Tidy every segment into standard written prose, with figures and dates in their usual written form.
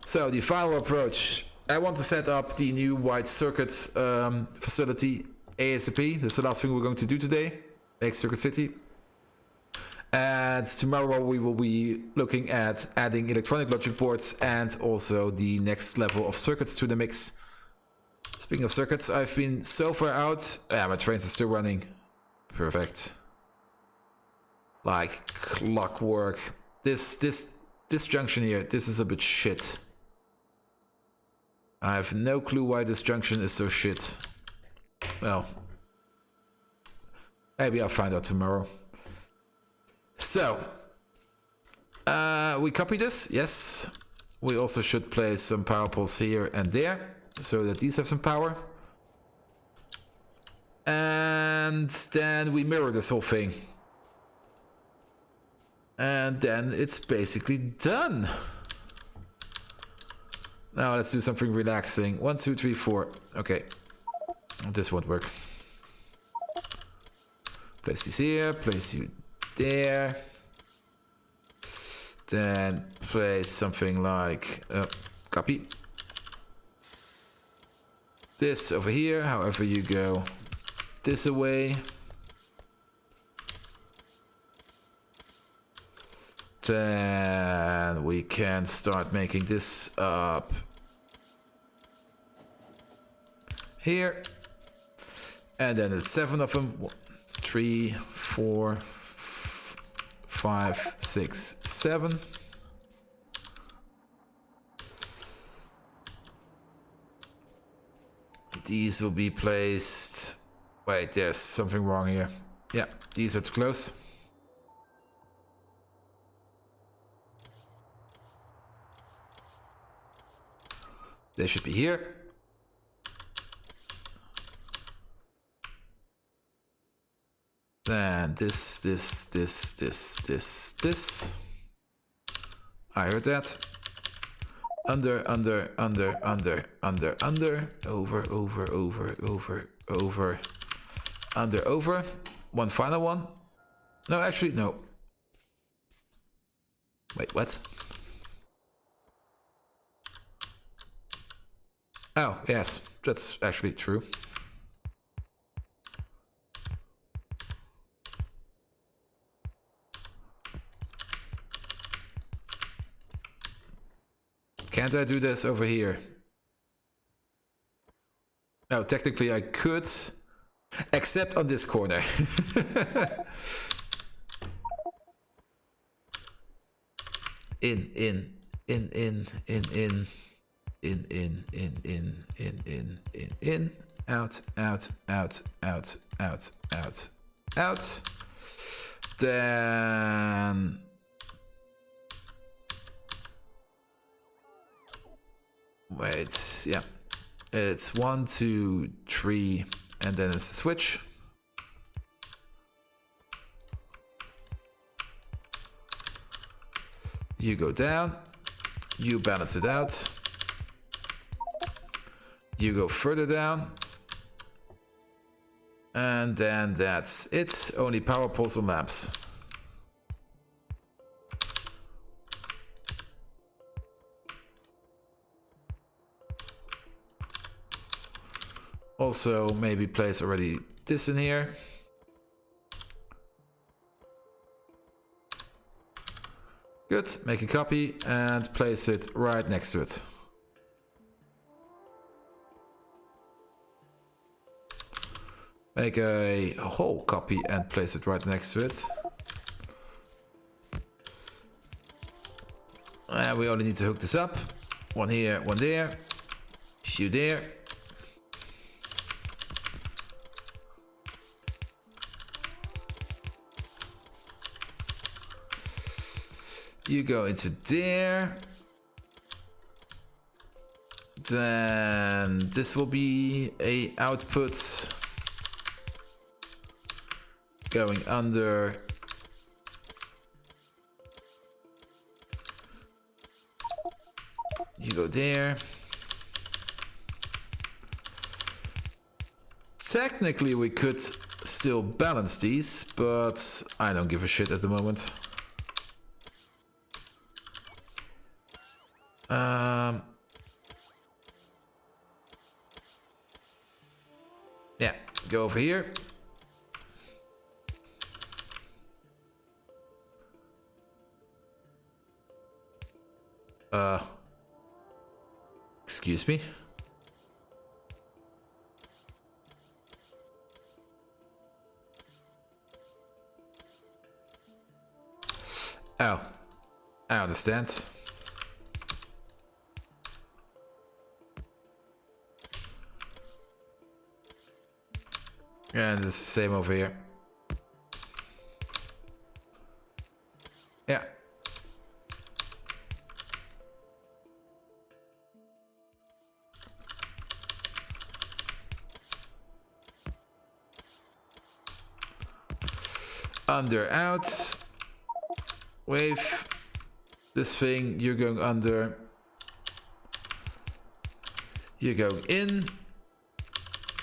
So the final approach. I want to set up the new wide circuit facility ASAP. That's the last thing we're going to do today. Make Circuit City. And tomorrow we will be looking at adding electronic logic boards and also the next level of circuits to the mix. Speaking of circuits, I've been so far out. Yeah, my trains are still running. Perfect. Like clockwork. This junction here, this is a bit shit. I have no clue why this junction is so shit. Well, maybe I'll find out tomorrow. So, we copy this, yes. We also should place some power poles here and there, so that these have some power. And then we mirror this whole thing. And then it's basically done. Now let's do something relaxing. 1, 2, 3, 4. Okay. This won't work. Place these here, place you there. Then place something like copy. This over here, however you go this away. Then we can start making this up here. And then it's 7 of them. 1, 3, 4, 5, 6, 7. These will be placed. Wait, there's something wrong here. Yeah, these are too close. They should be here. Then this. I heard that. Under. Over. Over. One final one. No, actually, no. Wait, what? Oh, yes, that's actually true. Can't I do this over here? No, technically I could, except on this corner. In, out. Then wait, yeah. It's 1, 2, 3, and then it's a switch. You go down, you balance it out. You go further down. And then that's it. Only power poles and lamps. Also, maybe place already this in here. Good. Make a copy and place it right next to it. Make a whole copy and place it right next to it. And we only need to hook this up. One here, one there. You there. You go into there. Then this will be a output. Going under. You go there. Technically we could still balance these, but I don't give a shit at the moment. Yeah, go over here. Excuse me. Oh, I understand. And it's the same over here. Yeah. Under, out. Wave. This thing, you're going under. You're going in.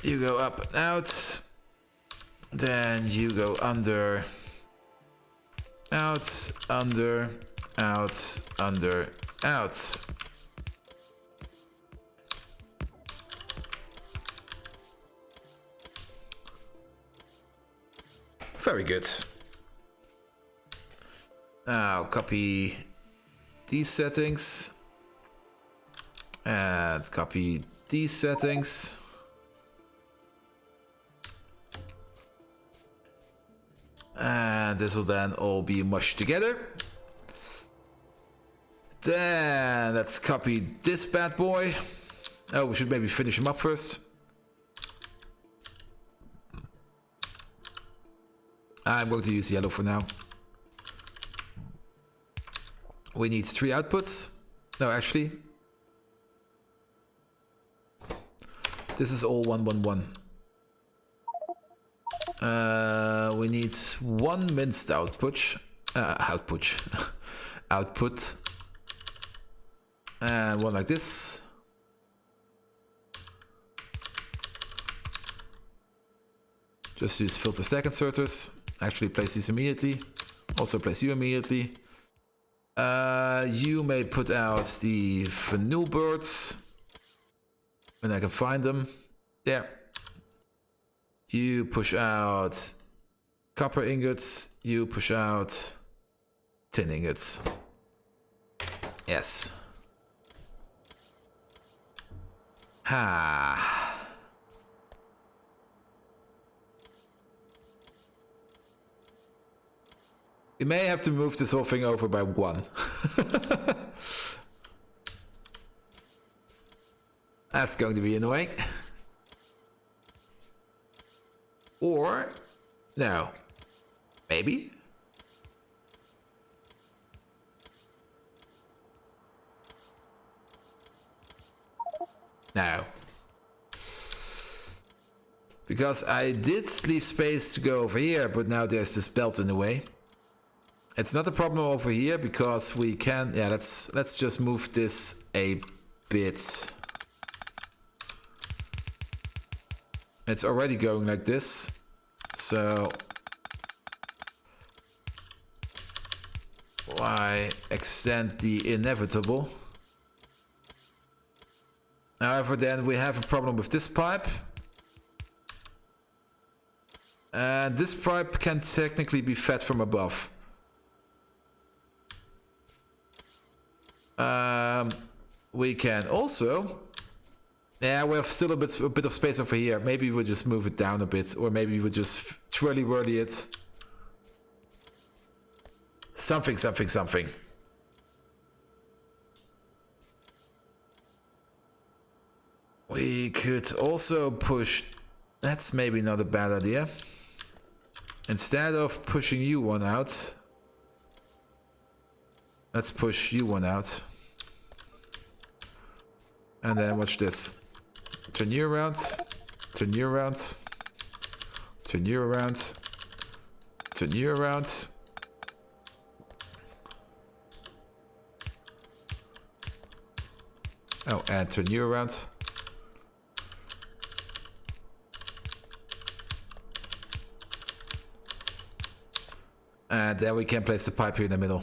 You go up and out. Then you go under. Out, under, out, under, out. Very good. Now copy these settings and copy these settings. And this will then all be mushed together. Then let's copy this bad boy. Oh, we should maybe finish him up first. I'm going to use yellow for now. We need 3 outputs. No, actually. This is all 1, 1, 1. We need 1 minced output. Output. And 1 like this. Just use filter stack inserters. Actually place these immediately. Also place you immediately. You may put out the vanilla birds when I can find them. There. You push out copper ingots. You push out tin ingots. Yes. Ha. We may have to move this whole thing over by 1. That's going to be annoying. Or, no. Maybe? No. Because I did leave space to go over here, but now there's this belt in the way. It's not a problem over here because we can, yeah, let's just move this a bit. It's already going like this, so why extend the inevitable? However, then we have a problem with this pipe. And this pipe can technically be fed from above. We can also, yeah, we have still a bit of space over here. Maybe we'll just move it down a bit, or maybe we'll just twirly-whirly it. Something. We could also push, that's maybe not a bad idea. Instead of pushing you one out, let's push you one out. And then watch this. Turn you around. Turn you around. Turn you around. Turn you around. Oh, and turn you around. And then we can place the pipe here in the middle.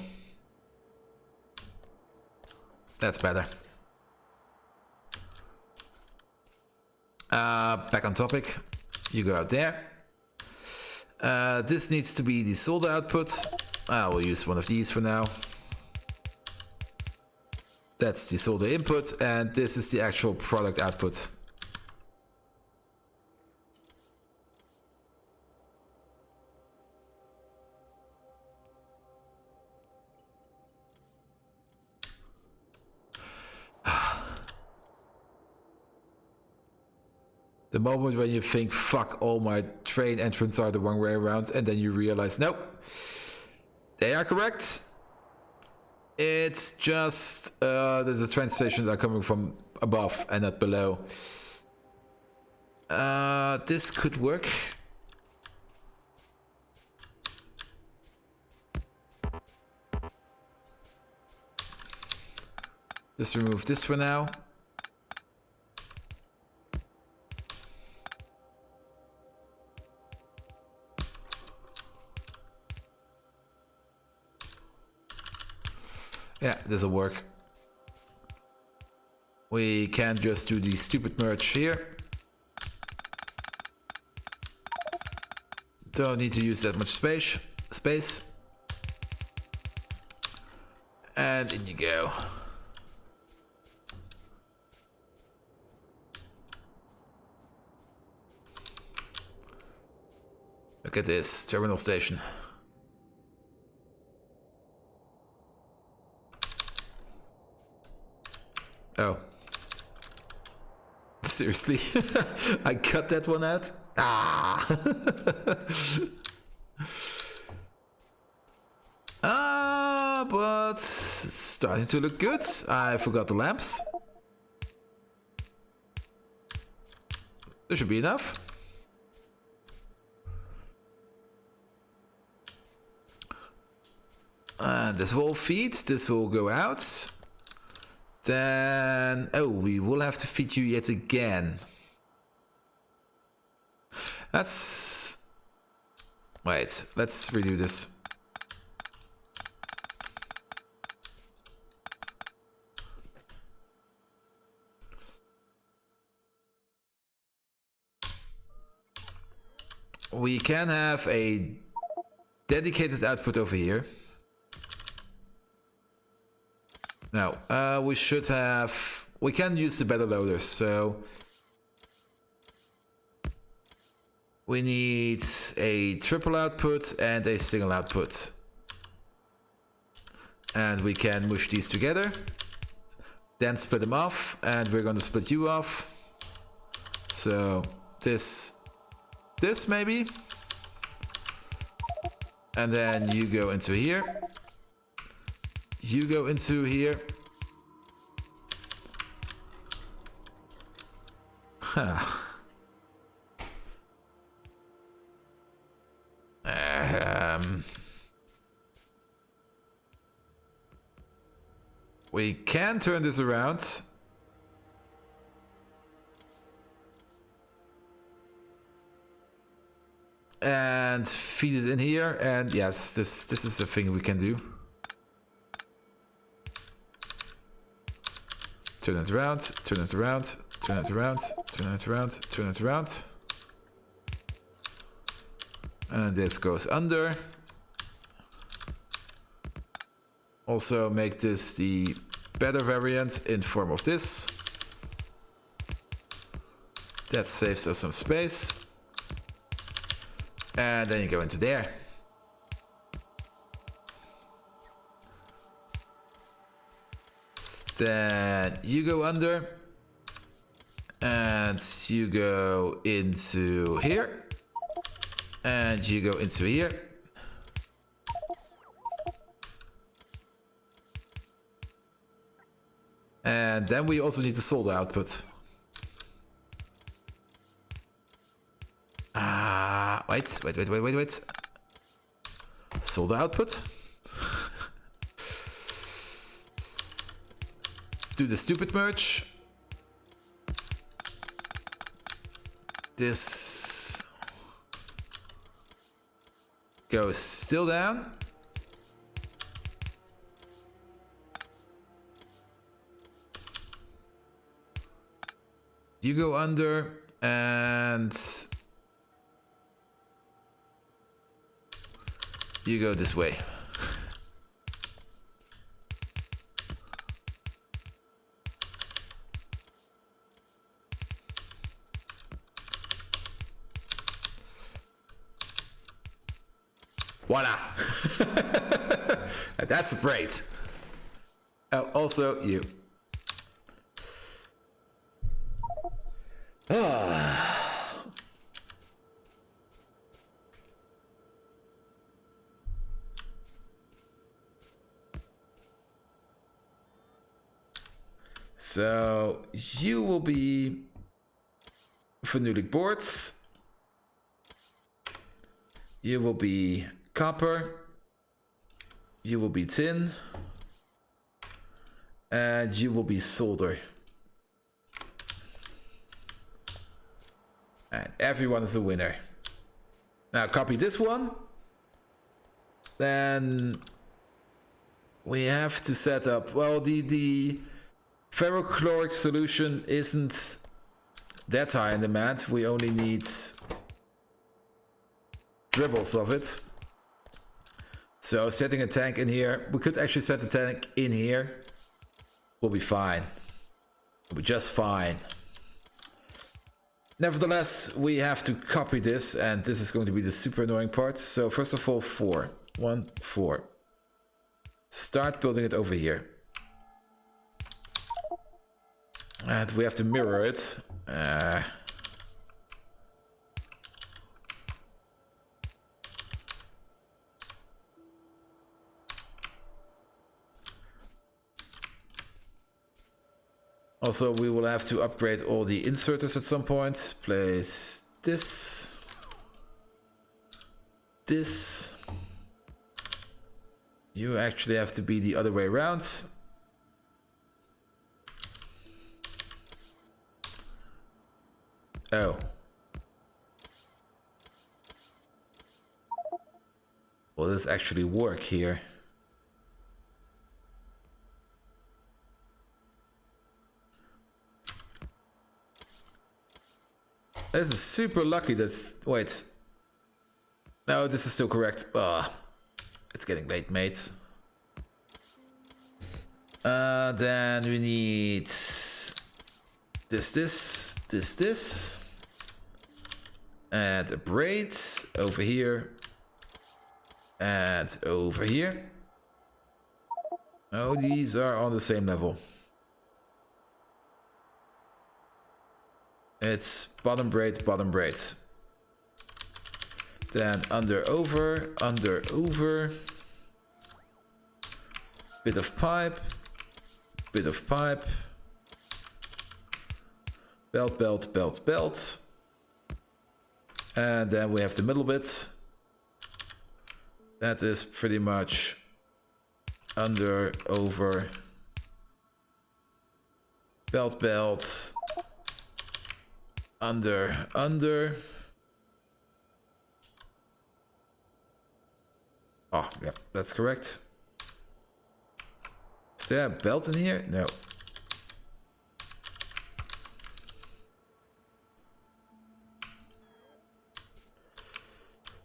That's better. Back on topic. You go out there. This needs to be the solder output. I will use one of these for now. That's the solder input, and this is the actual product output. The moment when you think, fuck, all my train entrants are the wrong way around, and then you realize, nope, they are correct. It's just the train stations are coming from above and not below. This could work. Just remove this for now. Yeah, this'll work. We can't just do the stupid merge here. Don't need to use that much space. And in you go. Look at this terminal station. Oh. Seriously? I cut that one out? Ah! But it's starting to look good. I forgot the lamps. There should be enough. And this will feed, this will go out. Then, oh, we will have to feed you yet again. That's... Wait, let's redo this. We can have a dedicated output over here. Now, we should have... We can use the better loaders, so... We need a triple output and a single output. And we can mush these together. Then split them off, and we're going to split you off. So, this maybe. And then you go into here. You go into here. Huh. We can turn this around. And feed it in here, and yes, this is a thing we can do. Turn it around, turn it around, turn it around, turn it around, turn it around. And this goes under. Also make this the better variant in form of this. That saves us some space. And then you go into there. Then you go under. And you go into here. And you go into here. And then we also need the solder output. Wait. Solder output. Do the stupid merge. This goes still down. You go under and you go this way. Voila! That's great. Oh, also you. So you will be phenolic boards. You will be copper. You will be tin. And you will be solder. And everyone is a winner. Now copy this one. Then we have to set up, well, the ferrochloric solution isn't that high in demand. We only need dribbles of it. So setting a tank in here, we could actually set the tank in here. We'll be fine. We'll be just fine. Nevertheless, we have to copy this, and this is going to be the super annoying part. So first of all, 4. 1, 4. Start building it over here. And we have to mirror it. Also, we will have to upgrade all the inserters at some point. Place this. This. You actually have to be the other way around. Oh. Will this actually work here? This is super lucky that's... Wait. No, this is still correct. It's getting late, mates. Then we need... This. And a braid over here. And over here. Oh, these are on the same level. It's bottom braid, bottom braid. Then under, over, bit of pipe, belt. And then we have the middle bit. That is pretty much under, over, belt, under. Oh, yeah, that's correct. Is there a belt in here? No.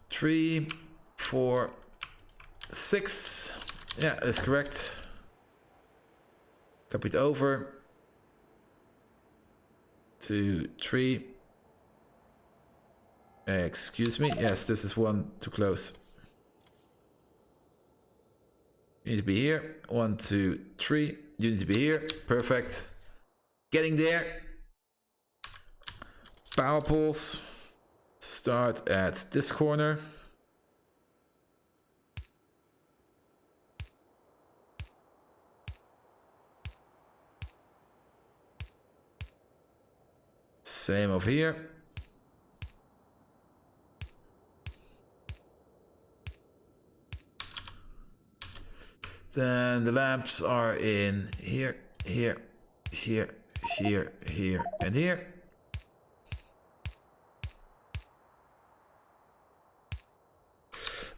Three, 4, 6. Yeah, that's correct. Copy it over. 2, 3. Excuse me. Yes, this is one too close. You need to be here. 1, 2, 3. You need to be here. Perfect. Getting there. Power poles. Start at this corner. Same over here. Then the lamps are in here, and here.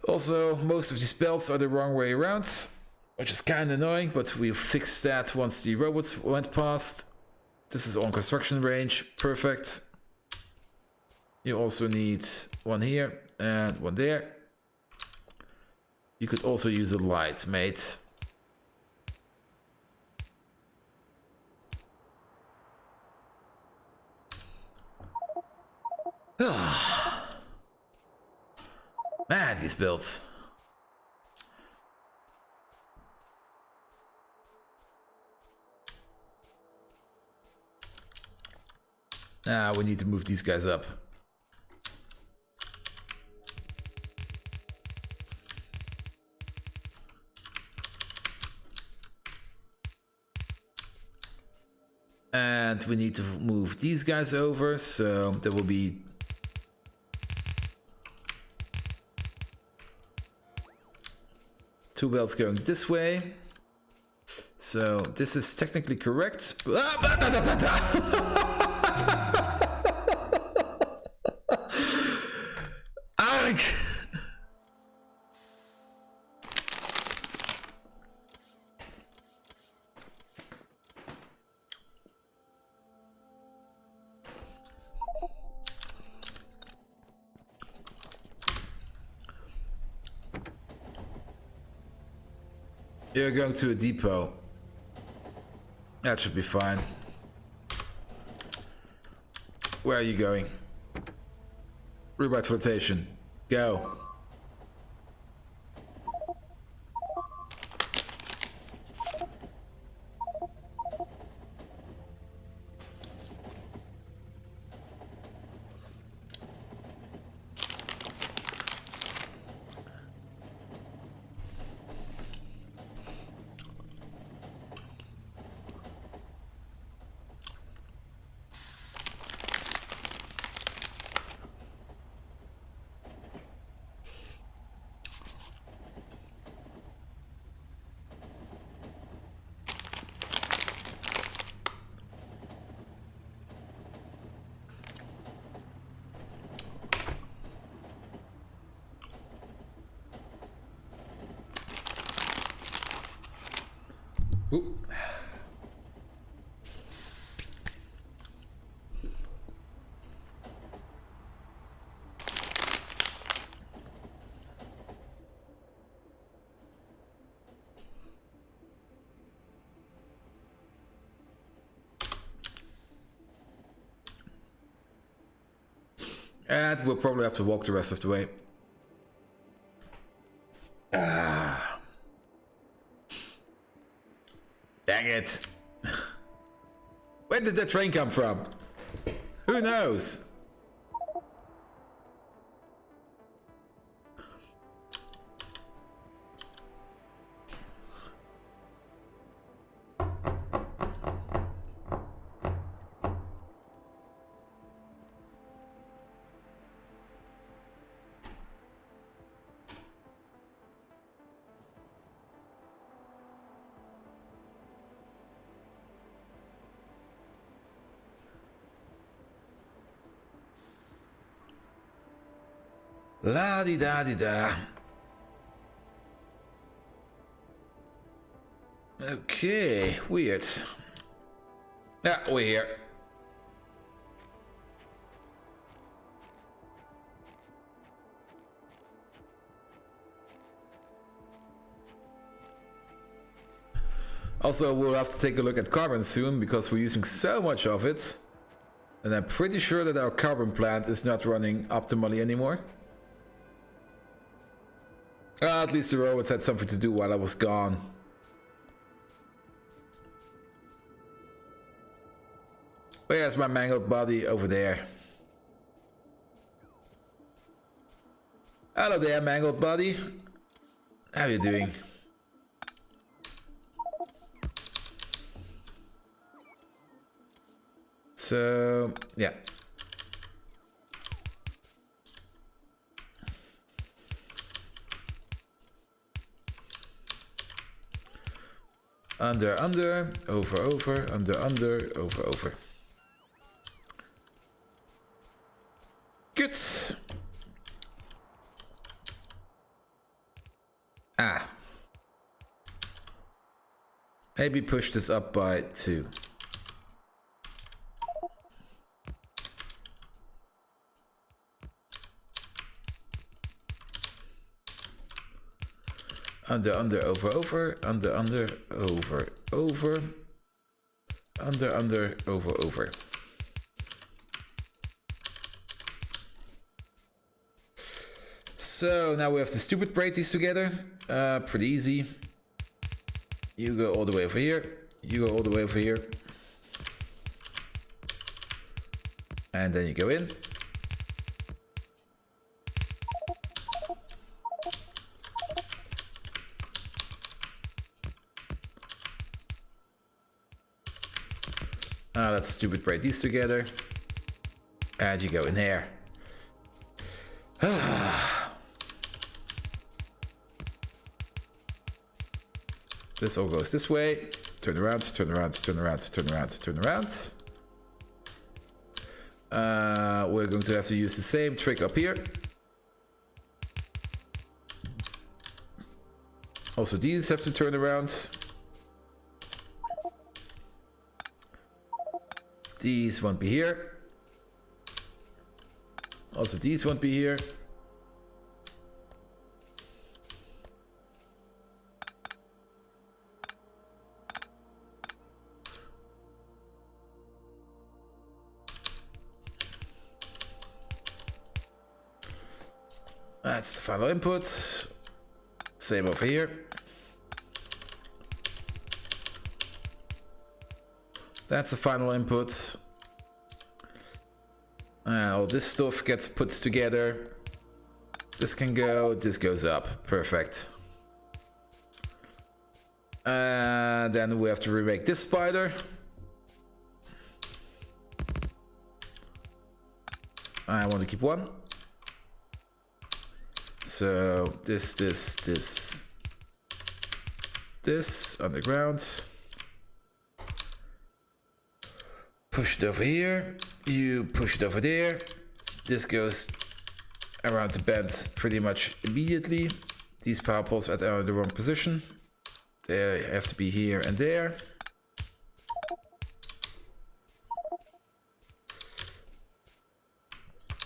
Also, most of these belts are the wrong way around, which is kind of annoying, but we'll fix that once the robots went past. This is on construction range. Perfect. You also need one here and one there. You could also use a light, mate. Man, these builds. Ah, we need to move these guys up. And we need to move these guys over, so there will be two belts going this way. So this is technically correct. Arg! You're going to a depot. That should be fine. Where are you going? Rewrite flotation. Go. Ooh. And we'll probably have to walk the rest of the way. Dang it. Where did that train come from? Who knows? La-di-da-di-da. Okay, weird. Yeah, we're here. Also, we'll have to take a look at carbon soon, because we're using so much of it. And I'm pretty sure that our carbon plant is not running optimally anymore. At least the robots had something to do while I was gone. Where's my mangled body? Over there. Hello there, mangled body. How are you doing? So, yeah. Under, over, under, over. Good. Maybe push this up by 2. Under, over, over. Under, over, over. Under, over, over. So now we have to stupid braid these together. Pretty easy. You go all the way over here. You go all the way over here. And then you go in. Let's stupid braid these together. And you go in here. This all goes this way. Turn around, turn around, turn around, turn around, turn around. We're going to have to use the same trick up here. Also, these have to turn around. These won't be here. Also, these won't be here. That's the final input. Same over here. That's the final input. All this stuff gets put together. This can go, this goes up. Perfect. Then we have to remake this spider. I want to keep one. So this underground. Push it over here. You push it over there. This goes around the bend pretty much immediately. These power poles are in the wrong position. They have to be here and there.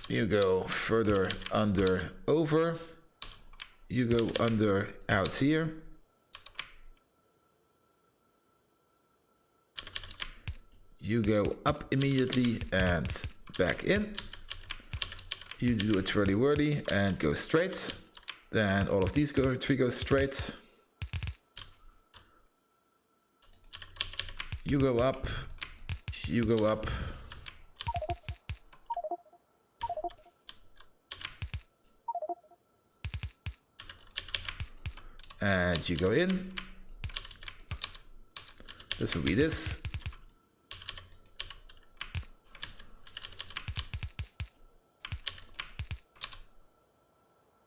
You go further under, over. You go under, out here. You go up immediately and back in. You do a twirly-whirly and go straight. Then all of these three go straight. You go up. You go up. And you go in. This will be this.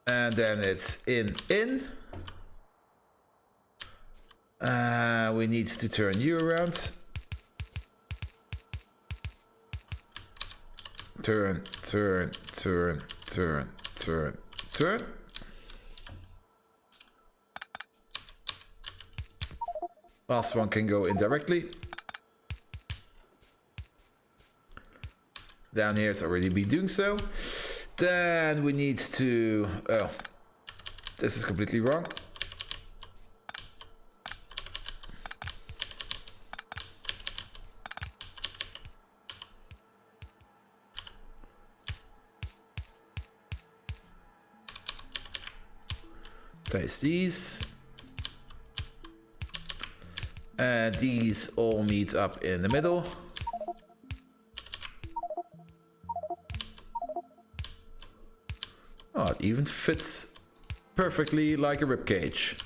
And then it's in. We need to turn you around. Turn. Last one can go indirectly. Down here it's already been doing so. Then we need to... Oh, this is completely wrong. Place these. And these all meet up in the middle. Oh, it even fits perfectly like a ribcage.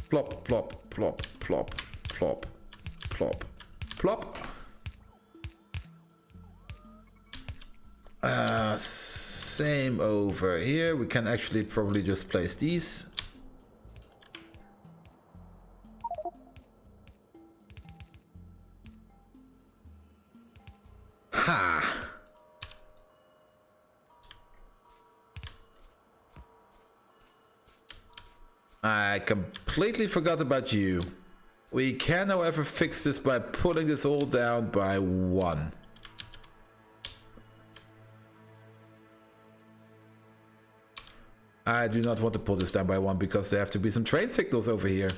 Plop, plop, plop, plop, plop, plop, plop. Same over here. We can actually probably just place these. Ha! I completely forgot about you. We can, however, fix this by pulling this all down by 1. I do not want to pull this down by 1 because there have to be some train signals over here.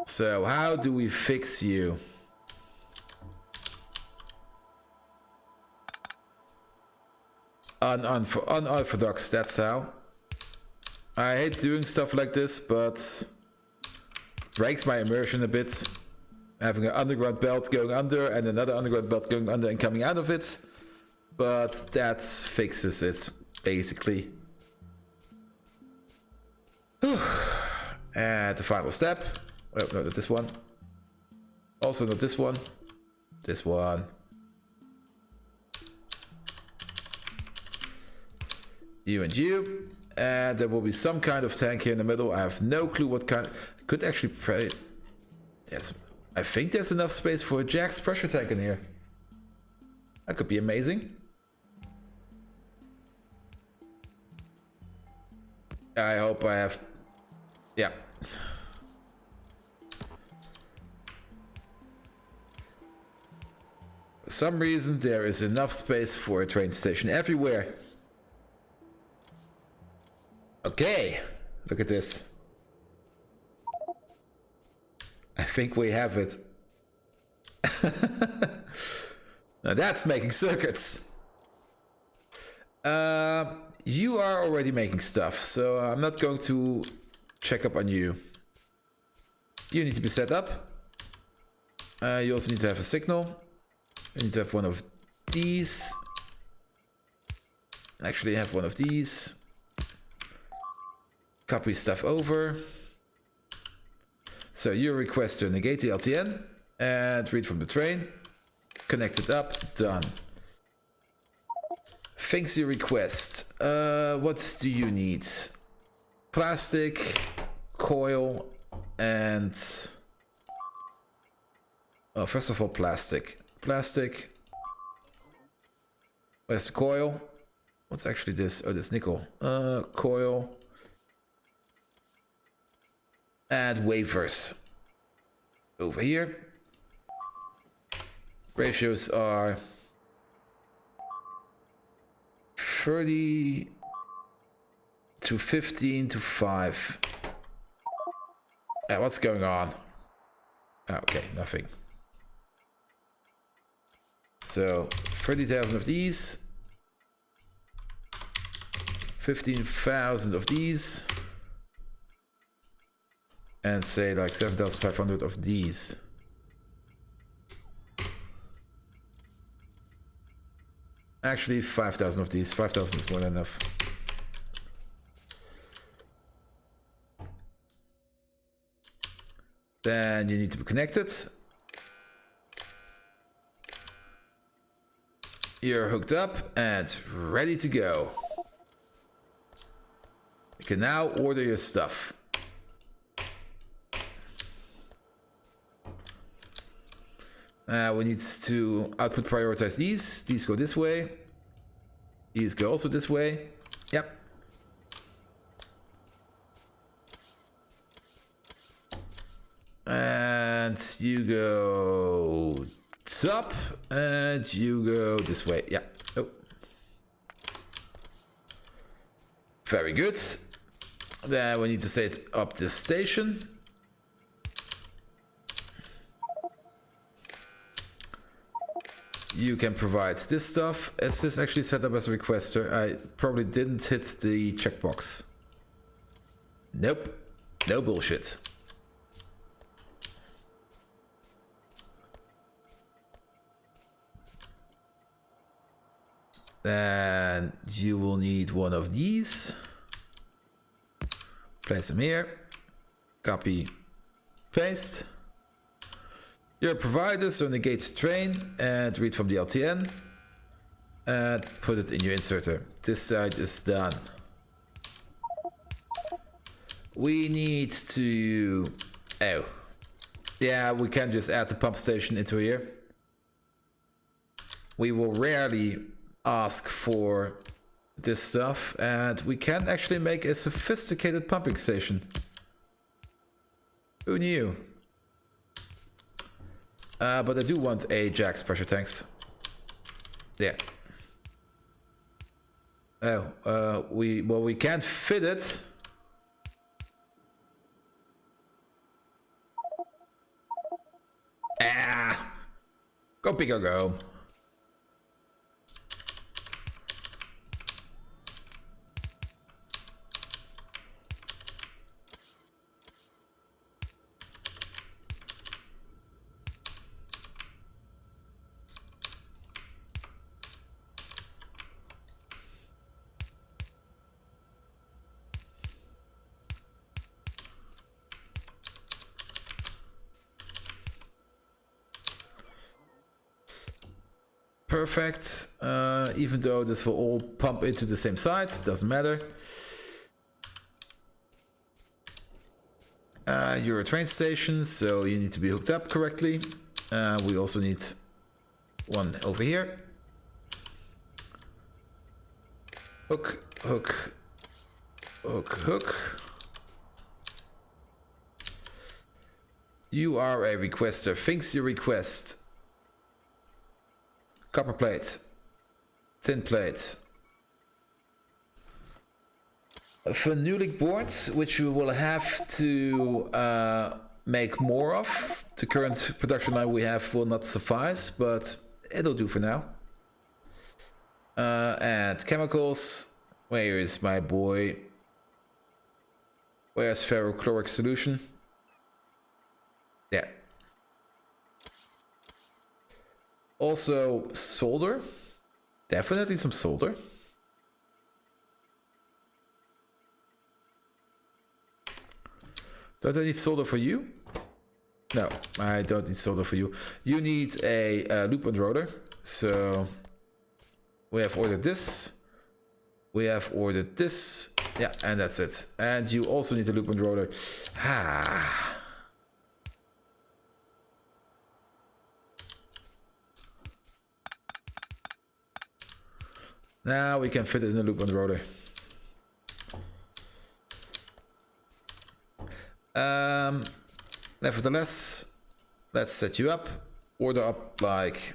So how do we fix you? Unorthodox, that's how. I hate doing stuff like this, but breaks my immersion a bit. Having an underground belt going under and another underground belt going under and coming out of it. But that fixes it, basically. And the final step. Oh, no, not this one. Also not this one. This one. You and you. And there will be some kind of tank here in the middle. I have no clue what kind. I could actually pray. Yes, I think there's enough space for a Jack's pressure tank in here. That could be amazing. I hope I have. Yeah. For some reason, there is enough space for a train station everywhere. Okay, look at this. I think we have it. Now that's making circuits. You are already making stuff, so I'm not going to check up on you. You need to be set up. You also need to have a signal. You need to have one of these. Actually, have one of these. Copy stuff over. So your request to negate the LTN and read from the train. Connect it up. Done. Things you request. What do you need? Plastic, coil, and... Oh, first of all, plastic. Plastic. Where's the coil? What's actually this? Oh, this nickel. Coil. And wafers. Over here. Ratios are 30 to 15 to 5. What's going on? Oh, okay, nothing. So 30,000 of these, 15,000 of these, and say like 7,500 of these. Actually, 5,000 of these. 5,000 is more than enough. Then you need to be connected. You're hooked up and ready to go. You can now order your stuff. We need to output prioritize these. These go this way. These go also this way. Yep. And you go top, and you go this way. Yeah. Oh. Very good. Then we need to set up this station. You can provide this stuff. Is this actually set up as a requester? I probably didn't hit the checkbox. Nope. No bullshit. Then you will need one of these. Place them here. Copy. Paste. Your provider, so negate the train and read from the LTN and put it in your inserter. This side is done. We need to... Oh. Yeah, we can just add the pump station into here. We will rarely ask for this stuff, and we can actually make a sophisticated pumping station. Who knew? But I do want a Jack's pressure tanks. Yeah. Oh, we can't fit it. Ah! Go big or go. Perfect. Even though this will all pump into the same side, doesn't matter. You're a train station, so you need to be hooked up correctly. We also need one over here. Hook, hook, hook, hook. You are a requester. Things you request. Copper plate, tin plate, phenolic boards, which we will have to make more of. The current production line we have will not suffice, but it'll do for now. And chemicals. Where is my boy? Where's ferrochloric solution? Yeah. Also, solder. Definitely some solder. Don't I need solder for you? No, I don't need solder for you. You need a loop and rotor. So we have ordered this. We have ordered this. Yeah, and that's it. And you also need a loop and rotor. Ah. Now we can fit it in the loop and rotor. Nevertheless, let's set you up. Order up like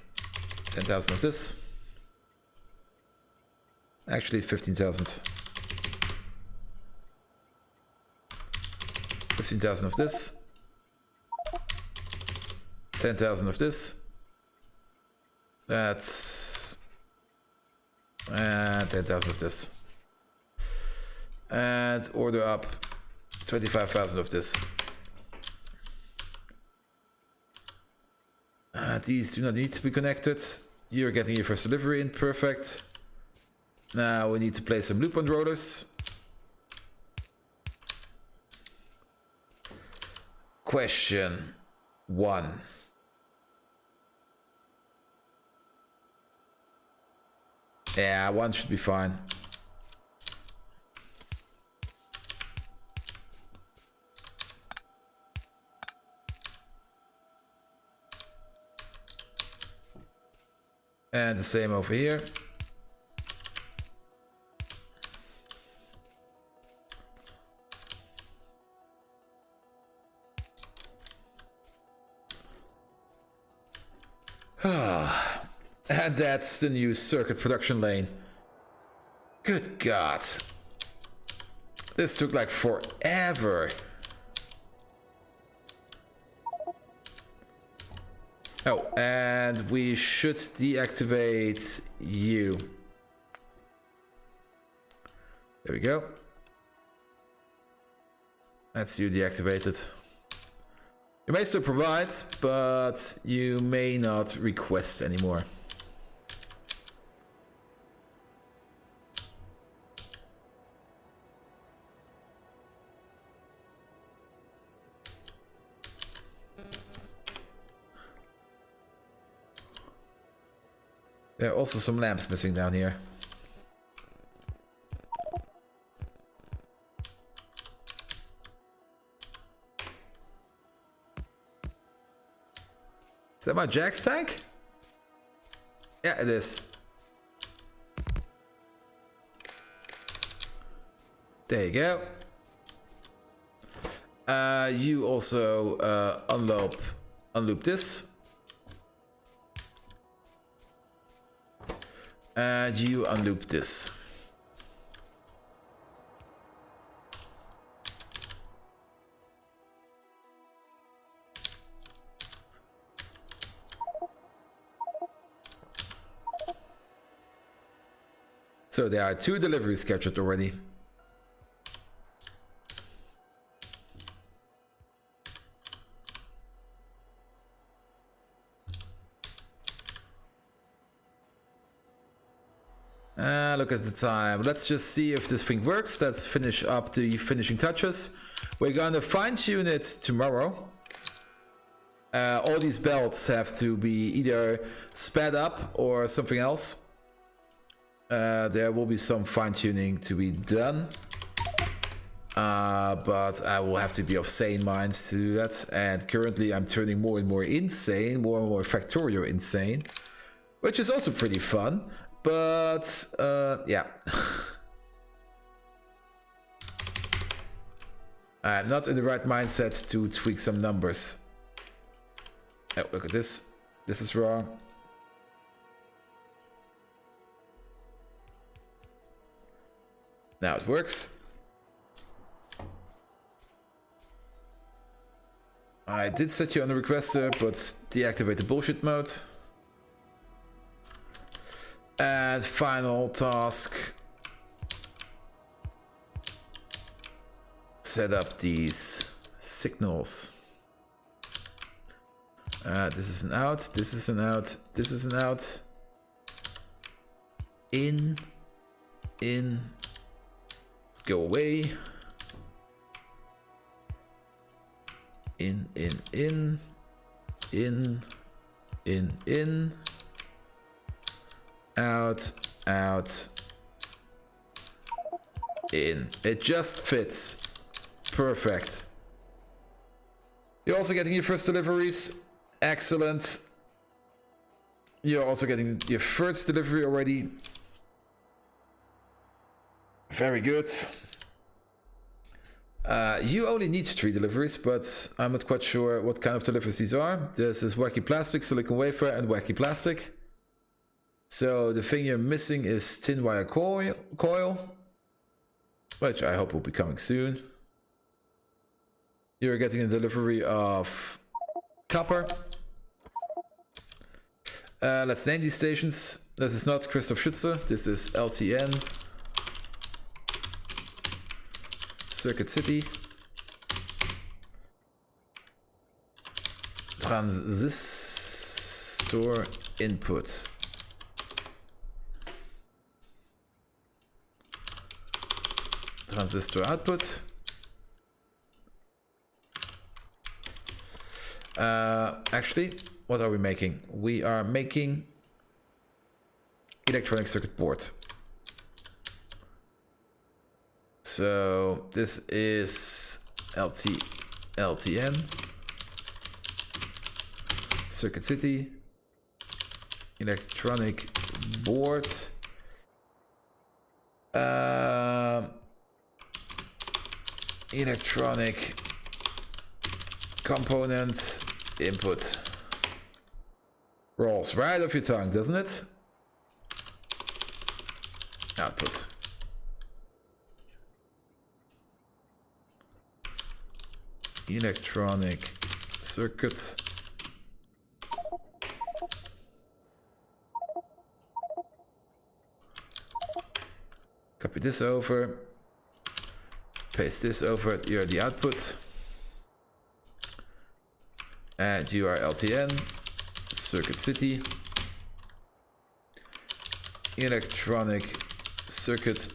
10,000 of this. Actually 15,000. 15,000 of this. 10,000 of this. That's... and 10,000 of this. And order up 25,000 of this. These do not need to be connected. You're getting your first delivery in, perfect. Now we need to place some loop on rotors. Question 1. Yeah, 1 should be fine. And the same over here. And that's the new circuit production lane. Good God. This took like forever. Oh, and we should deactivate you. There we go. That's you deactivated. You may still provide, but you may not request anymore. There are also some lamps missing down here. Is that my Jack's tank? Yeah, it is. There you go. You also unloop this. And you unloop this. So there are 2 deliveries scheduled already. Look at the time. Let's just see if this thing works. Let's finish up the finishing touches. We're gonna fine-tune it tomorrow. All these belts have to be either sped up or something else. There will be some fine-tuning to be done. But I will have to be of sane mind to do that. And currently I'm turning more and more insane, more and more Factorio insane. Which is also pretty fun. But, yeah. I'm not in the right mindset to tweak some numbers. Oh, look at this. This is wrong. Now it works. I did set you on the requester, but deactivate the bullshit mode. And final task. Set up these signals. This is an out, this is an out, this is an out. In, go away. In. Out, in. It just fits. Perfect. You're also getting your first deliveries. Excellent. You're also getting your first delivery already. Very good. You only need 3 deliveries, but I'm not quite sure what kind of deliveries these are. This is wacky plastic, silicon wafer, and wacky plastic. So the thing you're missing is tin wire coil, which I hope will be coming soon. You're getting a delivery of copper. Let's name these stations. This is not Christoph Schütze, this is LTN. Circuit City. Transistor input. Transistor output. Actually, what are we making? We are making electronic circuit board. So this is LTN. Circuit City. Electronic board. Electronic component input. Rolls right off your tongue, doesn't it? Output. Electronic circuit. Copy this over. Paste this over. You're the output. And you are LTN. Circuit City. Electronic circuit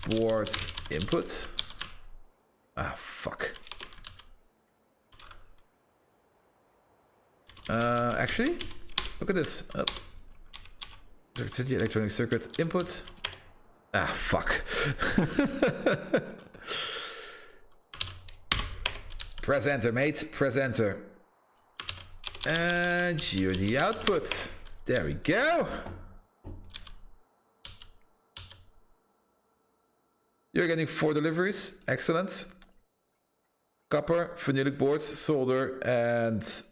board input. Ah, fuck. Actually, look at this. Oh. Circuit City, electronic circuit input. Ah, fuck. Press enter, mate. Press enter. And you're the output. There we go. You're getting 4 deliveries. Excellent. Copper, phenolic boards, solder, and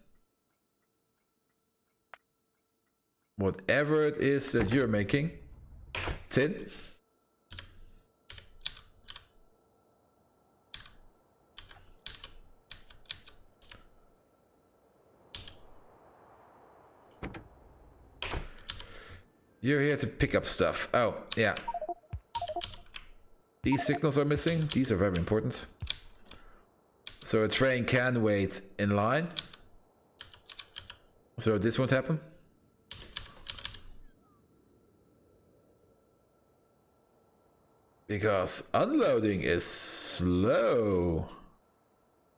whatever it is that you're making. Tin. You're here to pick up stuff. Oh, yeah. These signals are missing. These are very important. So a train can wait in line. So this won't happen. Because unloading is slow.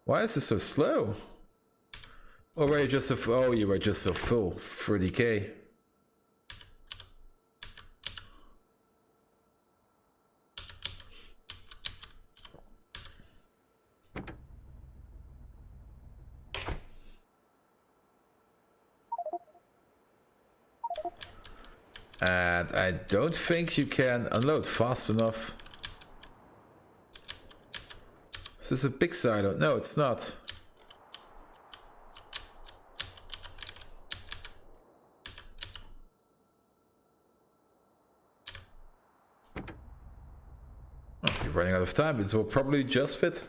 Why is this so slow? Or were you just so oh, you were just so full. 30k. And I don't think you can unload fast enough. Is this a big silo? No, it's not. Oh, you're running out of time. This will probably just fit.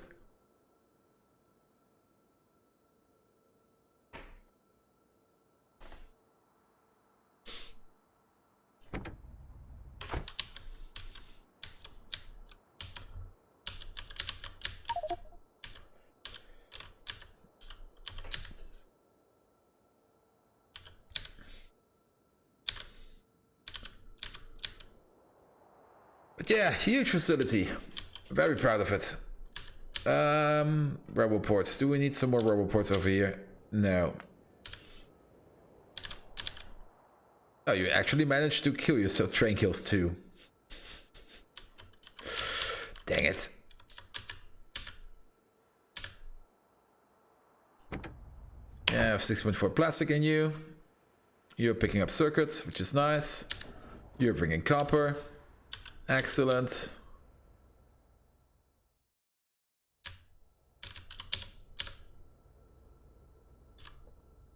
But yeah, huge facility. Very proud of it. Rebel ports. Do we need some more rebel ports over here? No. Oh, you actually managed to kill yourself. Train kills too. Dang it. I have 6.4 plastic in you. You're picking up circuits, which is nice. You're bringing copper. Excellent.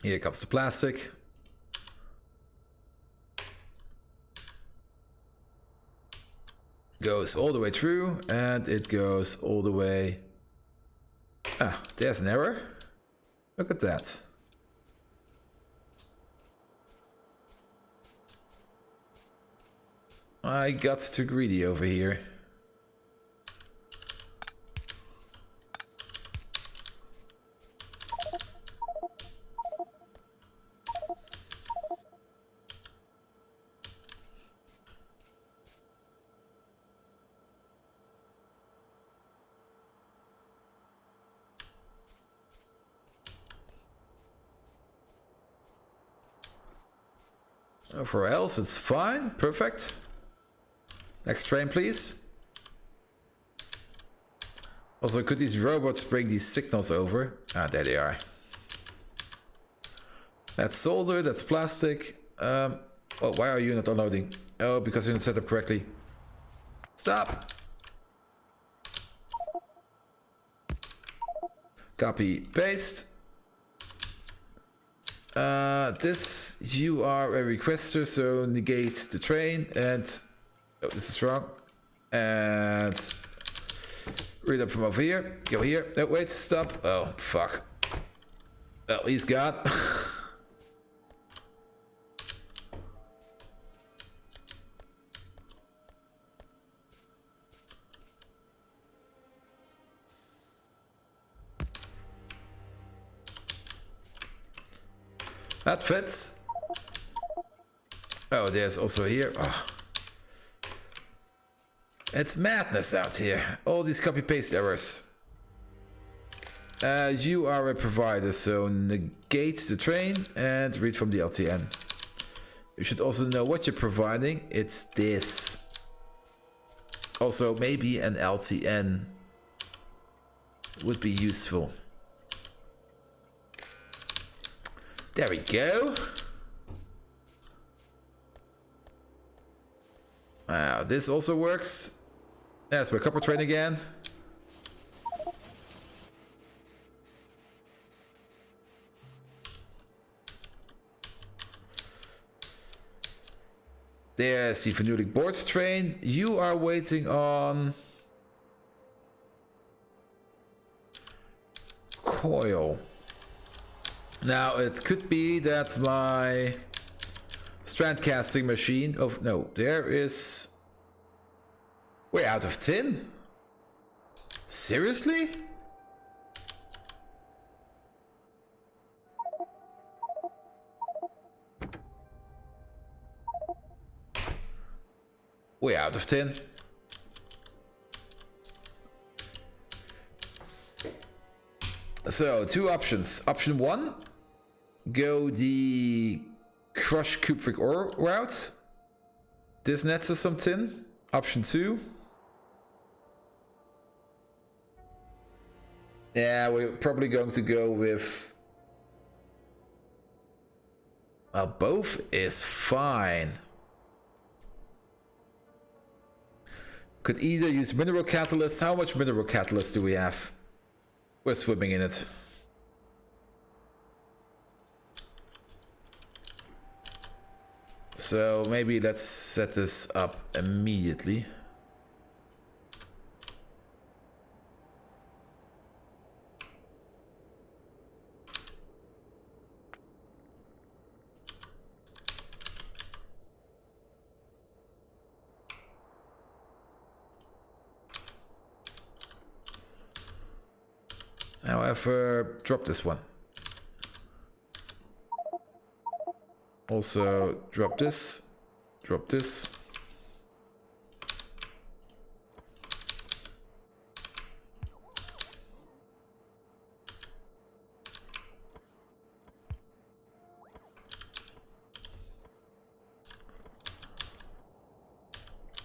Here comes the plastic. Goes all the way through, and it goes all the way... Ah, there's an error. Look at that. I got too greedy over here. For else, it's fine. Perfect. Next train, please. Also, could these robots bring these signals over? Ah, there they are. That's solder, that's plastic. Oh, why are you not unloading? Oh, because you didn't set up correctly. Stop! Copy, paste. This, you are a requester, so negate the train and... Oh, this is wrong. And... read up from over here. Go here. No, wait, stop. Oh, fuck. Well, he's gone. That fits. Oh, there's also here. Oh. It's madness out here. All these copy-paste errors. You are a provider, so negate the train and read from the LTN. You should also know what you're providing. It's this. Also, maybe an LTN would be useful. There we go. Wow, this also works. There's my copper train again. There's the Phenolic boards train. You are waiting on coil. Now it could be that my strand casting machine. Oh no, there is. We're out of tin? Seriously? We're out of tin. So, two options. Option one, go the crushed cupric ore route. This nets us some tin. Option two. Yeah, we're probably going to go with... both is fine. Could either use mineral catalyst. How much mineral catalyst do we have? We're swimming in it. So maybe let's set this up immediately. However, drop this one. Also, drop this. Drop this.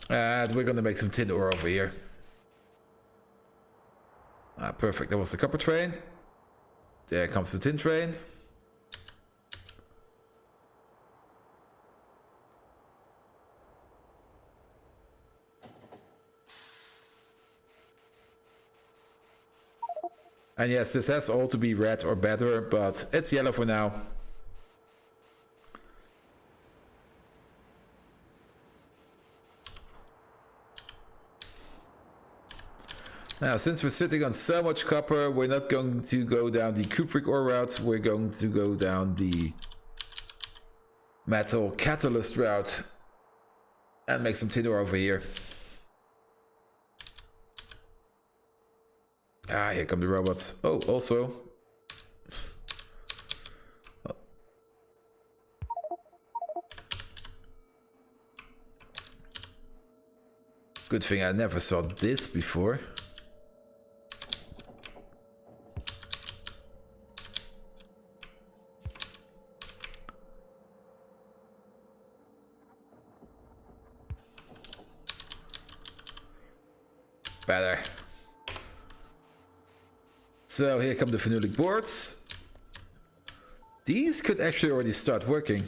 And we're gonna make some tin ore over here. Perfect. That was the copper train. There comes the tin train. And yes, this has all to be red or better, but it's yellow for now. Now, since we're sitting on so much copper, we're not going to go down the cupric ore route. We're going to go down the metal catalyst route and make some tin ore over here. Ah, here come the robots. Oh, also. Oh. Good thing I never saw this before. Better. So here come the phenolic boards. These could actually already start working.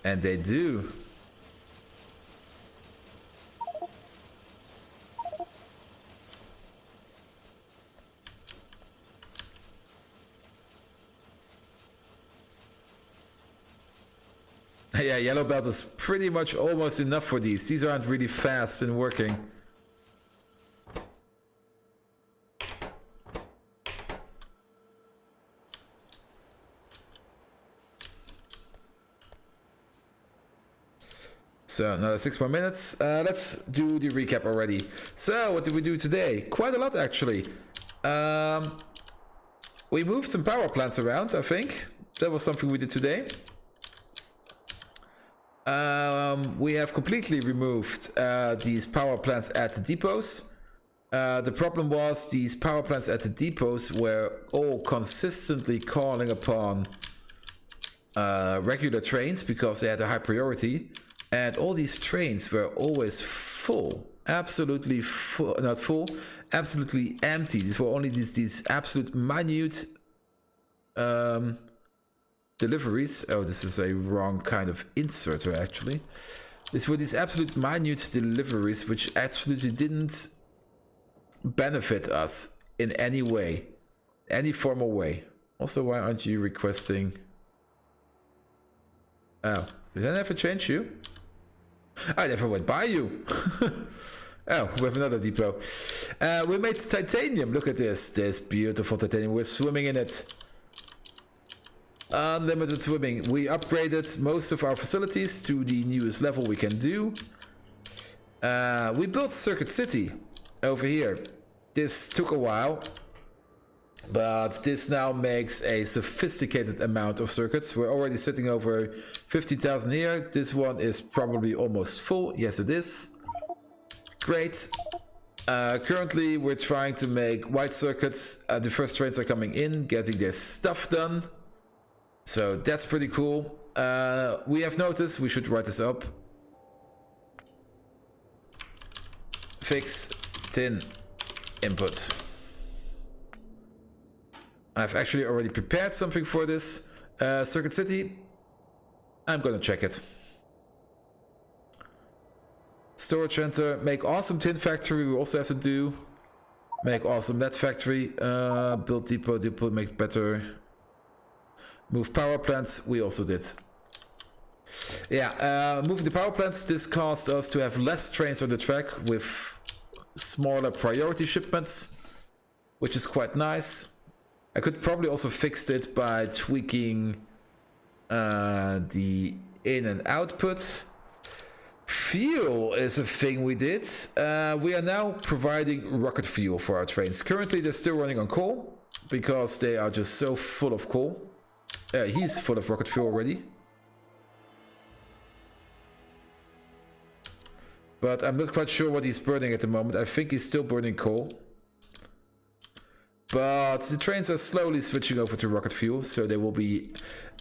And they do. Yeah, yellow belt is pretty much almost enough for these. These aren't really fast in working. So another 6 more minutes. Let's do the recap already. So what did we do today? Quite a lot actually. We moved some power plants around, I think. That was something we did today. We have completely removed these power plants at the depots. The problem was these power plants at the depots were all consistently calling upon regular trains because they had a high priority. And all these trains were always full. Absolutely full, not full, absolutely empty. These were only these absolute minute deliveries. Oh, this is a wrong kind of inserter actually. These were these absolute minute deliveries which absolutely didn't benefit us in any way, any formal way. Also, why aren't you requesting? Oh, did I never change you? I never went by you. Oh, we have another depot. We made titanium. Look at this beautiful titanium. We're swimming in it. Unlimited swimming. We upgraded most of our facilities to the newest level we can do. We built Circuit City over here. This took a while, but this now makes a sophisticated amount of circuits. We're already sitting over 50,000 here. This one is probably almost full. Yes, it is. Great. Currently, we're trying to make white circuits. The first trains are coming in, getting their stuff done. So that's pretty cool. We have noticed, we should write this up. Fix tin input. I've actually already prepared something for this. Circuit City. I'm gonna check it. Storage center. Make awesome tin factory. We also have to do. Make awesome lead factory. Build depot, make better. Move power plants. We also did. Yeah, moving the power plants. This caused us to have less trains on the track with smaller priority shipments, which is quite nice. I could probably also fix it by tweaking the in and output. Fuel is a thing we did. We are now providing rocket fuel for our trains. Currently they're still running on coal because they are just so full of coal. He's full of rocket fuel already. But I'm not quite sure what he's burning at the moment. I think he's still burning coal. But the trains are slowly switching over to rocket fuel, so they will be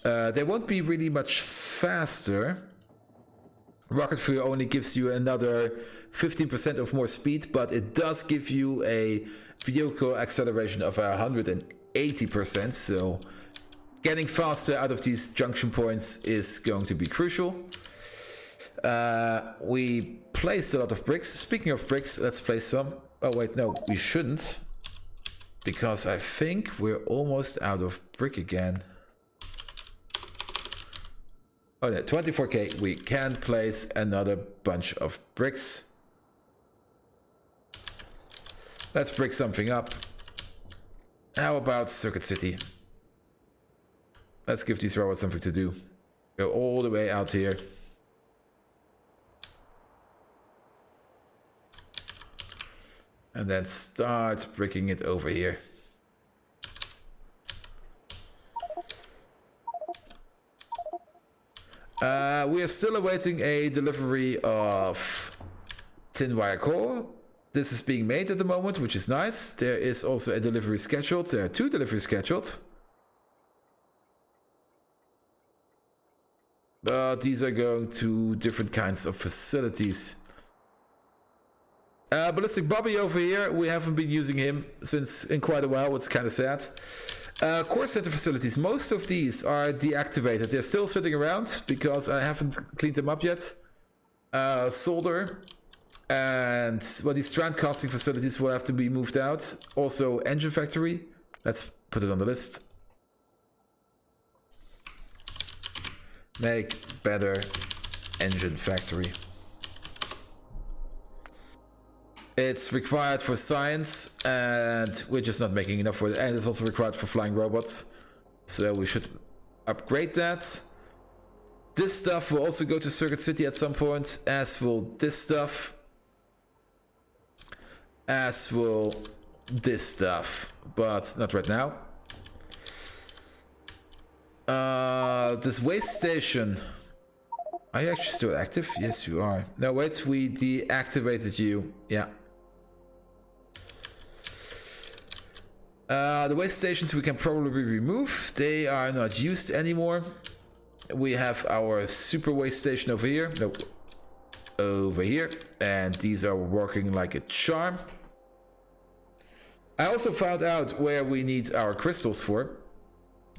they won't be really much faster. Rocket fuel only gives you another 15% of more speed, but it does give you a vehicle acceleration of 180%, so getting faster out of these junction points is going to be crucial. We placed a lot of bricks. Speaking of bricks, let's place some. Oh wait, no, we shouldn't. Because I think we're almost out of brick again. Oh no, 24k, we can place another bunch of bricks. Let's brick something up. How about Circuit City? Let's give these robots something to do. Go all the way out here. And then start bricking it over here. We are still awaiting a delivery of tin wire core. This is being made at the moment, which is nice. There is also a delivery scheduled. There are 2 deliveries scheduled. But these are going to different kinds of facilities. Ballistic Bobby over here, we haven't been using him since in quite a while. It's kind of sad. Core center facilities, most of these are deactivated. They're still sitting around because I haven't cleaned them up yet. Solder and well, these strand casting facilities will have to be moved out. Also engine factory, let's put it on the list. Make better engine factory. It's required for science, and we're just not making enough for it. And it's also required for flying robots, so we should upgrade that. This stuff will also go to Circuit City at some point, as will this stuff, as will this stuff, but not right now. This waste station. Are you actually still active? Yes, you are. No, wait, we deactivated you. Yeah. The waste stations we can probably remove. They are not used anymore. We have our super waste station over here. No, over here. And these are working like a charm. I also found out where we need our crystals for.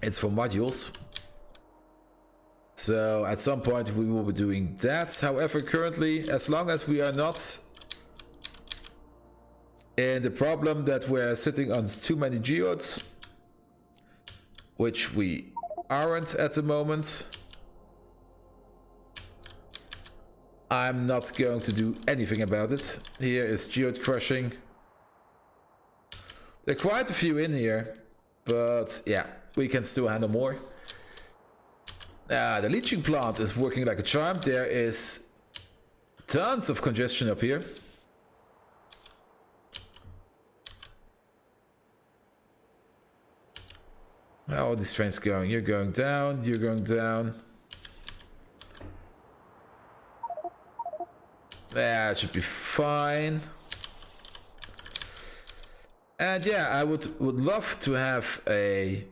It's for modules. So at some point we will be doing that. However, currently, as long as we are not in the problem that we're sitting on too many geodes, which we aren't at the moment, I'm not going to do anything about it. Here is geode crushing. There are quite a few in here, but yeah, we can still handle more. The leaching plant is working like a charm. There is tons of congestion up here. How are these trains going? You're going down, you're going down. Yeah, it should be fine. And yeah, I would love to have a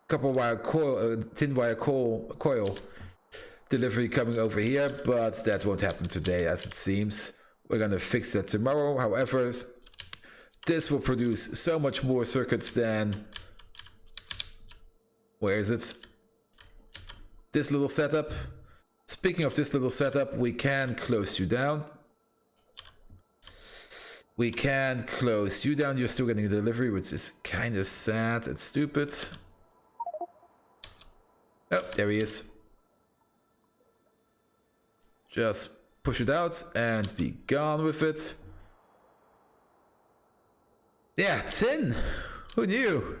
copper wire coil, tin wire coil delivery coming over here, but that won't happen today, as it seems. We're gonna fix that tomorrow. However, this will produce so much more circuits than... Where is it? This little setup. Speaking of this little setup, we can close you down. We can close you down. You're still getting a delivery, which is kind of sad and stupid. Oh, there he is. Just push it out and be gone with it. Yeah, tin. Who knew?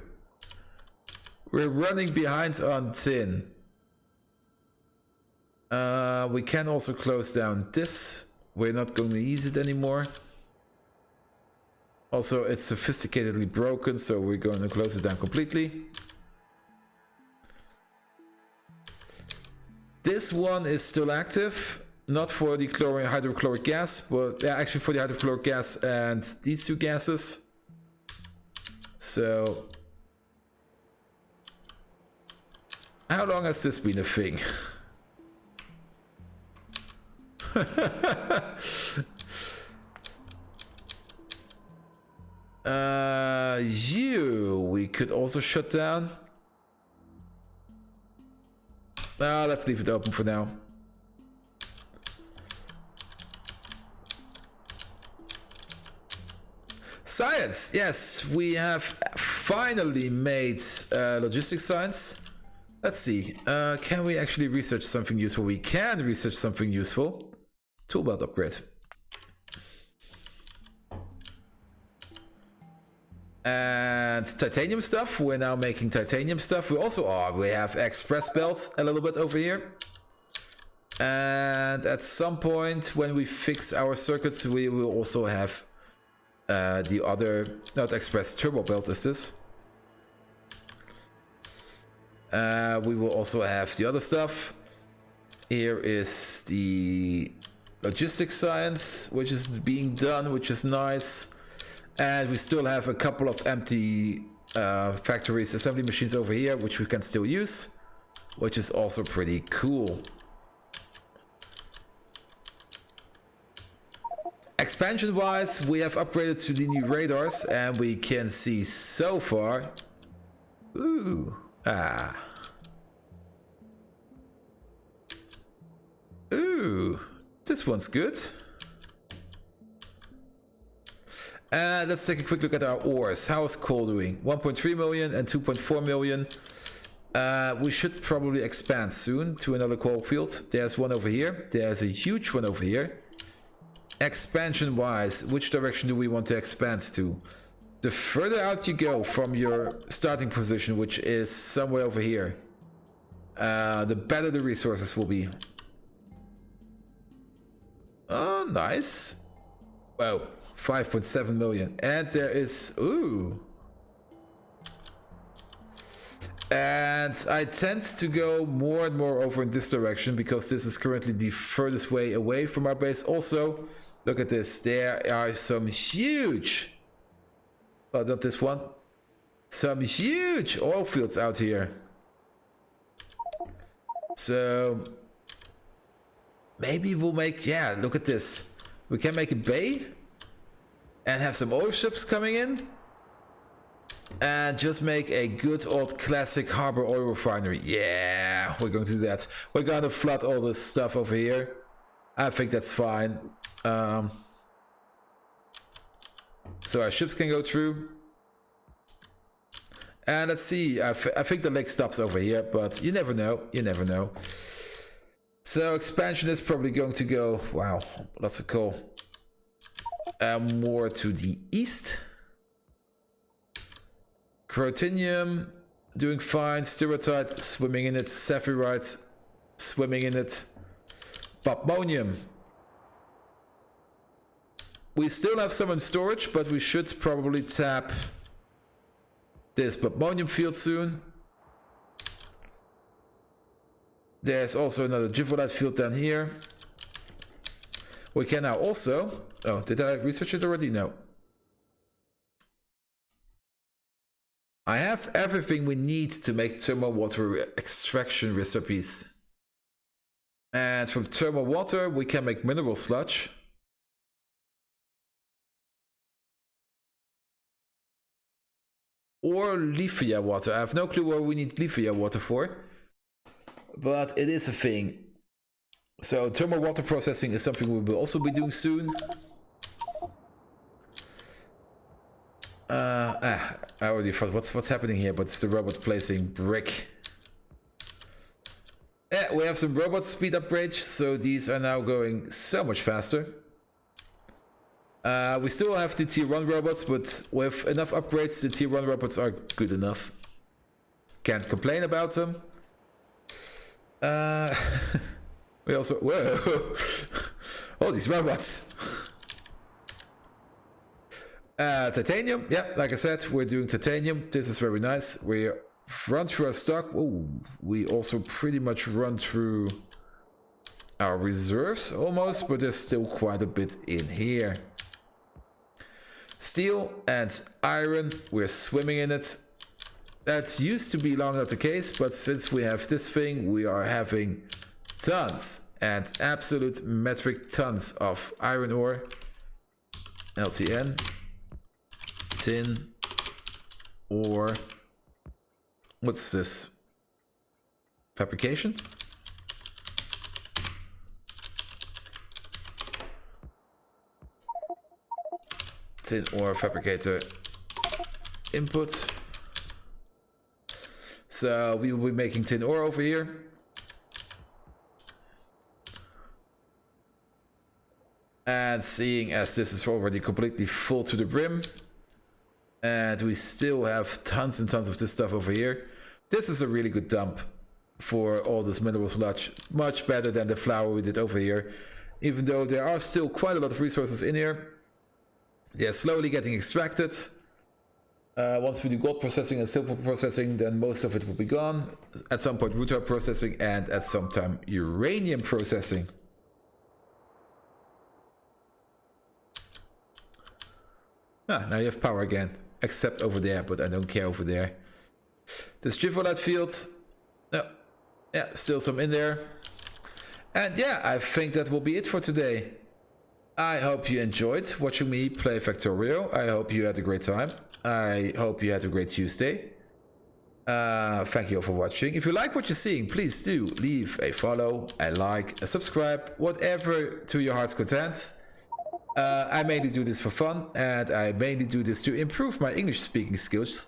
We're running behind on tin. We can also close down this. We're not going to use it anymore. Also, it's sophisticatedly broken, so we're going to close it down completely. This one is still active, not for the hydrochloric gas, but actually for the hydrochloric gas and these two gases. So, how long has this been a thing? We could also shut down. Let's leave it open for now. Science! Yes, we have finally made logistic science. Let's see. Can we actually research something useful? We can research something useful. Toolbelt upgrade. And titanium stuff. We're now making titanium stuff. We also we have express belts a little bit over here. And at some point when we fix our circuits, we will also have the other, not express, turbo belt is this. We will also have the other stuff. Here is the logistic science, which is being done, which is nice. And we still have a couple of empty factories, assembly machines over here, which we can still use, which is also pretty cool. Expansion wise, we have upgraded to the new radars, and we can see so far. Ooh, ooh, this one's good. Let's take a quick look at our ores. How is coal doing? 1.3 million and 2.4 million. We should probably expand soon to another coal field. There's one over here. There's a huge one over here. Expansion wise, which direction do we want to expand to? The further out you go from your starting position, which is somewhere over here, the better the resources will be. Oh, nice. Wow. 5.7 million. And there is... Ooh. And I tend to go more and more over in this direction because this is currently the furthest way away from our base. Also, look at this. There are some huge... Oh, not this one. Some huge oil fields out here. So... Maybe we'll make... Yeah, look at this. We can make a bay... and have some oil ships coming in. And just make a good old classic harbor oil refinery. Yeah, we're going to do that. We're going to flood all this stuff over here. I think that's fine. So our ships can go through. And let's see, I think the lake stops over here, but you never know, you never know. So expansion is probably going to go, wow, lots of coal. More to the east. Crotinium, doing fine. Stereotyte, swimming in it. Saphirite, swimming in it. Popmonium. We still have some in storage, but we should probably tap this Popmonium field soon. There's also another Givolite field down here. We can now also... Oh, did I research it already? No. I have everything we need to make thermal water extraction recipes. And from thermal water, we can make mineral sludge. Or Lithia water. I have no clue what we need Lithia water for. But it is a thing. So thermal water processing is something we will also be doing soon. I already thought what's happening here, but it's the robot placing brick. Yeah, we have some robot speed upgrades, so these are now going so much faster. We still have the tier 1 robots, but with enough upgrades, the tier 1 robots are good enough. Can't complain about them. We also... Whoa! All these robots! Titanium, yeah, like I said, we're doing titanium. This is very nice. We run through our stock. Oh, we also pretty much run through our reserves almost, but there's still quite a bit in here. Steel and iron, we're swimming in it. That used to be long not the case, but since we have this thing, we are having tons and absolute metric tons of iron ore. LTN. Tin. Or what's this? Fabrication? Tin ore fabricator input. So we will be making tin ore over here. And seeing as this is already completely full to the brim, and we still have tons and tons of this stuff over here, this is a really good dump for all this mineral sludge. Much better than the flour we did over here. Even though there are still quite a lot of resources in here, they're slowly getting extracted. Once we do gold processing and silver processing, then most of it will be gone. At some point rutile processing, and at some time uranium processing. Now you have power again, except over there, but I don't care over there. This Givolite field, no, yeah, still some in there. And yeah, I think that will be it for today. I hope you enjoyed watching me play Factorio. I hope you had a great time. I hope you had a great Tuesday. Thank you all for watching. If you like what you're seeing, please do leave a follow, a like, a subscribe, whatever to your heart's content. I mainly do this for fun, and I mainly do this to improve my English speaking skills,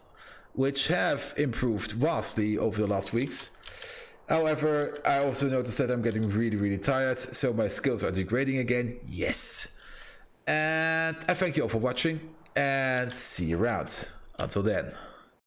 which have improved vastly over the last weeks. However, I also noticed that I'm getting really tired, so my skills are degrading again. Yes. And I thank you all for watching, and see you around. Until then.